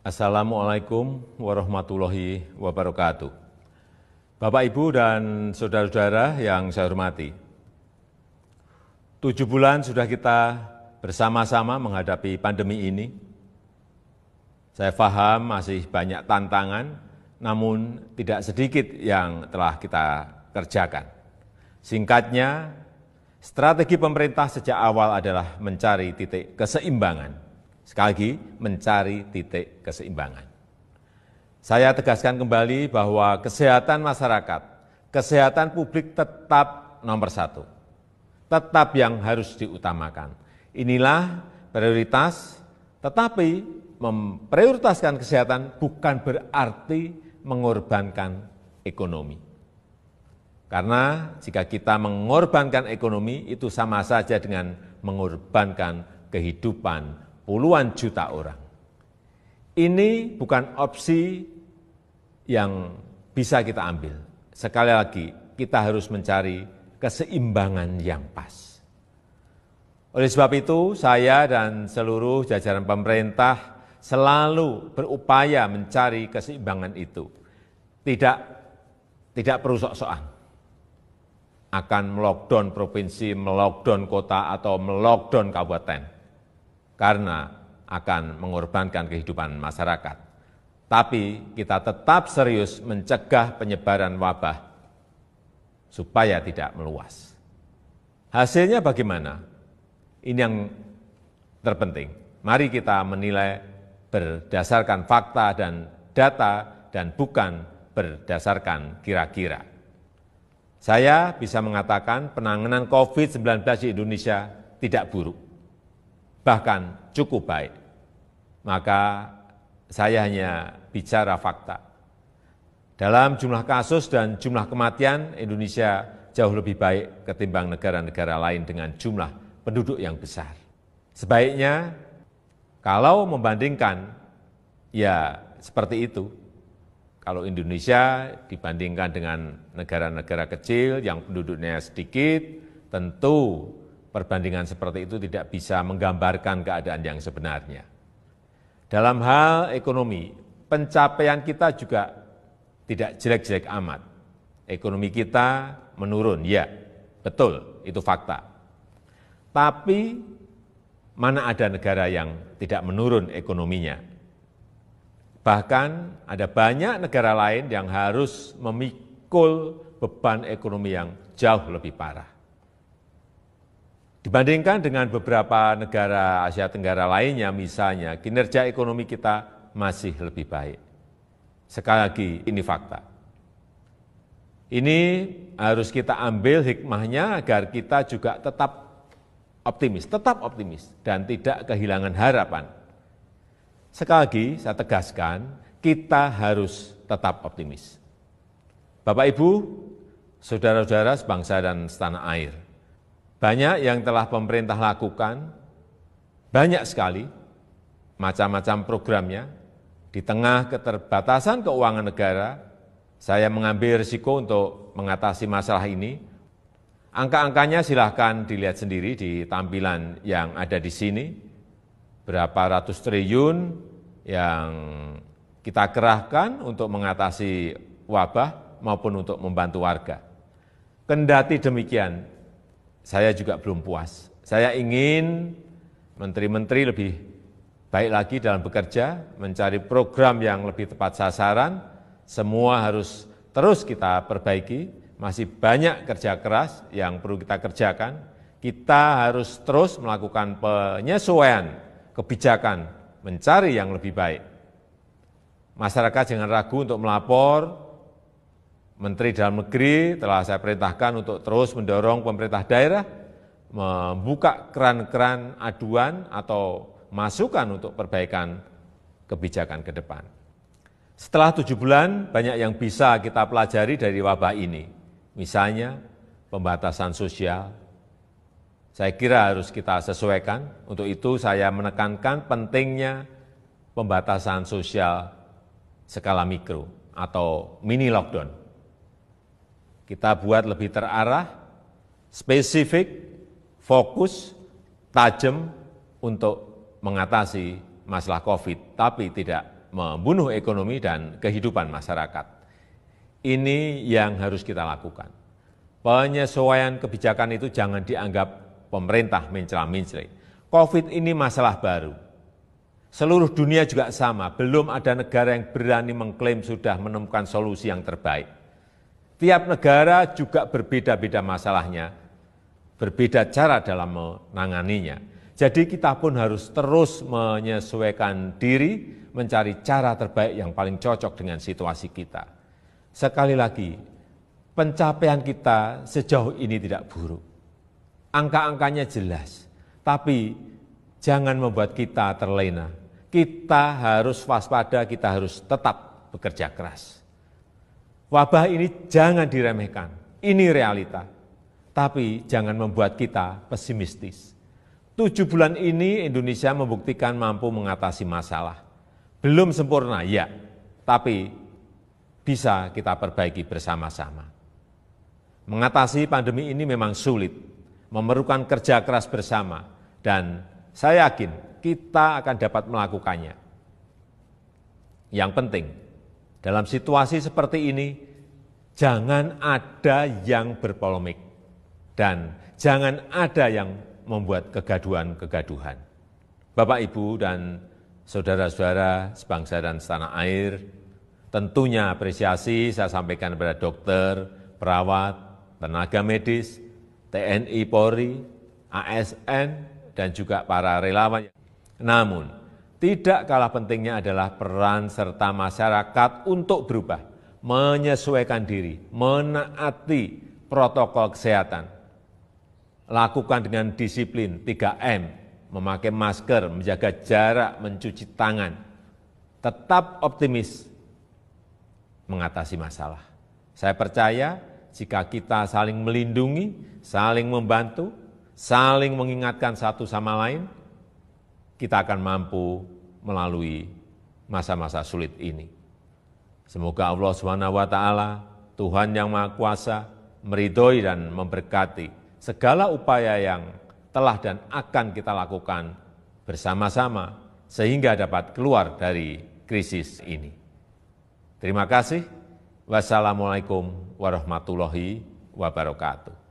Assalamualaikum warahmatullahi wabarakatuh. Bapak, Ibu, dan saudara-saudara yang saya hormati, 7 bulan sudah kita bersama-sama menghadapi pandemi ini. Saya paham masih banyak tantangan, namun tidak sedikit yang telah kita kerjakan. Singkatnya, strategi pemerintah sejak awal adalah mencari titik keseimbangan. Sekali lagi, mencari titik keseimbangan. Saya tegaskan kembali bahwa kesehatan masyarakat, kesehatan publik tetap nomor 1. Tetap yang harus diutamakan. Inilah prioritas, tetapi memprioritaskan kesehatan bukan berarti mengorbankan ekonomi. Karena jika kita mengorbankan ekonomi, itu sama saja dengan mengorbankan kehidupan puluhan juta orang. Ini bukan opsi yang bisa kita ambil. Sekali lagi, kita harus mencari keseimbangan yang pas. Oleh sebab itu, saya dan seluruh jajaran pemerintah selalu berupaya mencari keseimbangan itu. Tidak perlu sok-sokan akan melockdown provinsi, melockdown kota, atau melockdown kabupaten. Karena akan mengorbankan kehidupan masyarakat. Tapi kita tetap serius mencegah penyebaran wabah supaya tidak meluas. Hasilnya bagaimana? Ini yang terpenting. Mari kita menilai berdasarkan fakta dan data dan bukan berdasarkan kira-kira. Saya bisa mengatakan penanganan COVID-19 di Indonesia tidak buruk, bahkan cukup baik. Maka saya hanya bicara fakta. Dalam jumlah kasus dan jumlah kematian, Indonesia jauh lebih baik ketimbang negara-negara lain dengan jumlah penduduk yang besar. Sebaiknya kalau membandingkan, ya seperti itu. Kalau Indonesia dibandingkan dengan negara-negara kecil yang penduduknya sedikit, tentu perbandingan seperti itu tidak bisa menggambarkan keadaan yang sebenarnya. Dalam hal ekonomi, pencapaian kita juga tidak jelek-jelek amat. Ekonomi kita menurun, ya, betul, itu fakta. Tapi mana ada negara yang tidak menurun ekonominya? Bahkan ada banyak negara lain yang harus memikul beban ekonomi yang jauh lebih parah. Dibandingkan dengan beberapa negara Asia Tenggara lainnya, misalnya, kinerja ekonomi kita masih lebih baik. Sekali lagi, ini fakta. Ini harus kita ambil hikmahnya agar kita juga tetap optimis, dan tidak kehilangan harapan. Sekali lagi, saya tegaskan, kita harus tetap optimis. Bapak, Ibu, saudara-saudara sebangsa dan setanah air, banyak yang telah pemerintah lakukan, banyak sekali macam-macam programnya. Di tengah keterbatasan keuangan negara, saya mengambil risiko untuk mengatasi masalah ini. Angka-angkanya silahkan dilihat sendiri di tampilan yang ada di sini. Berapa ratus triliun yang kita kerahkan untuk mengatasi wabah maupun untuk membantu warga. Kendati demikian, saya juga belum puas. Saya ingin menteri-menteri lebih baik lagi dalam bekerja, mencari program yang lebih tepat sasaran. Semua harus terus kita perbaiki. Masih banyak kerja keras yang perlu kita kerjakan. Kita harus terus melakukan penyesuaian kebijakan, mencari yang lebih baik. Masyarakat jangan ragu untuk melapor. Menteri Dalam Negeri telah saya perintahkan untuk terus mendorong pemerintah daerah membuka keran-keran aduan atau masukan untuk perbaikan kebijakan ke depan. Setelah 7 bulan, banyak yang bisa kita pelajari dari wabah ini. Misalnya, pembatasan sosial. Saya kira harus kita sesuaikan. Untuk itu saya menekankan pentingnya pembatasan sosial skala mikro atau mini lockdown. Kita buat lebih terarah, spesifik, fokus, tajam untuk mengatasi masalah COVID, tapi tidak membunuh ekonomi dan kehidupan masyarakat. Ini yang harus kita lakukan. Penyesuaian kebijakan itu jangan dianggap pemerintah mencela-mencela. COVID ini masalah baru. Seluruh dunia juga sama, belum ada negara yang berani mengklaim sudah menemukan solusi yang terbaik. Tiap negara juga berbeda-beda masalahnya, berbeda cara dalam menanganinya. Jadi kita pun harus terus menyesuaikan diri, mencari cara terbaik yang paling cocok dengan situasi kita. Sekali lagi, pencapaian kita sejauh ini tidak buruk. Angka-angkanya jelas, tapi jangan membuat kita terlena. Kita harus waspada, kita harus tetap bekerja keras. Wabah ini jangan diremehkan, ini realita. Tapi jangan membuat kita pesimistis. 7 bulan ini Indonesia membuktikan mampu mengatasi masalah. Belum sempurna, ya, tapi bisa kita perbaiki bersama-sama. Mengatasi pandemi ini memang sulit, memerlukan kerja keras bersama, dan saya yakin kita akan dapat melakukannya. Yang penting, dalam situasi seperti ini, jangan ada yang berpolemik, dan jangan ada yang membuat kegaduhan-kegaduhan. Bapak, Ibu, dan saudara-saudara sebangsa dan setanah air, tentunya apresiasi saya sampaikan kepada dokter, perawat, tenaga medis, TNI, Polri, ASN, dan juga para relawan. Namun, tidak kalah pentingnya adalah peran serta masyarakat untuk berubah, menyesuaikan diri, menaati protokol kesehatan. Lakukan dengan disiplin 3M, memakai masker, menjaga jarak, mencuci tangan. Tetap optimis mengatasi masalah. Saya percaya jika kita saling melindungi, saling membantu, saling mengingatkan satu sama lain, kita akan mampu melalui masa-masa sulit ini. Semoga Allah SWT, Tuhan yang Maha Kuasa, meridhoi dan memberkati segala upaya yang telah dan akan kita lakukan bersama-sama sehingga dapat keluar dari krisis ini. Terima kasih. Wassalamualaikum warahmatullahi wabarakatuh.